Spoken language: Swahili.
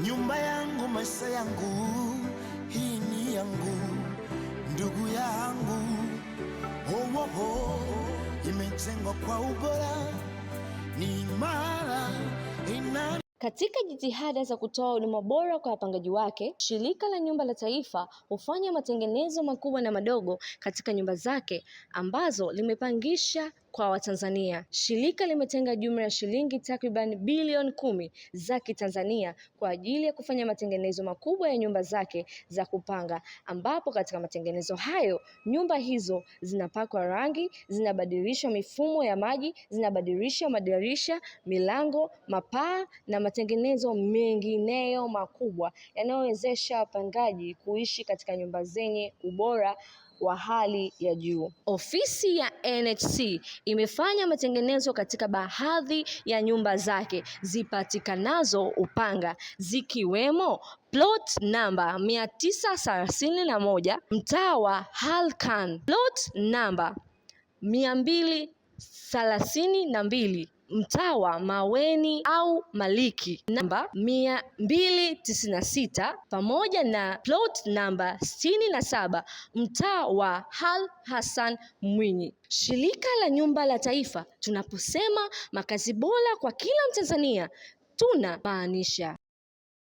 Nyumba yangu, maisha yangu, hii ni yangu, ndugu yangu. Imejengwa kwa ubora, ni imara, Katika jitihada za kutoa huduma bora kwa wapangaji wake, Shirika la Nyumba la Taifa hufanya matengenezo makubwa na madogo katika nyumba zake ambazo limepangisha kwa Watanzania. Shirika limetenga jumla ya shilingi takriban bilioni 10 za Kitanzania kwa ajili ya kufanya matengenezo makubwa ya nyumba zake za kupanga, ambapo katika matengenezo hayo nyumba hizo zinapakwa rangi, zinabadilishwa mifumo ya maji, zinabadilishwa madirisha, milango, mapaa na matengenezo mengineyo makubwa yanayowezesha wapangaji kuishi katika nyumba zenye ubora wa hali ya juu. Ofisi ya NHC imefanya matengenezo katika baadhi ya nyumba zake zipatikanazo Upanga, zikiwemo plot namba 931 mtaa wa Halkan, plot namba 232 mtaa wa Maweni au Maliki namba 296 pamoja na plot namba 67 mtaa wa Al Hassan Mwinyi. Shirika la Nyumba la Taifa, tunaposema makazi bora kwa kila Mtanzania tunamaanisha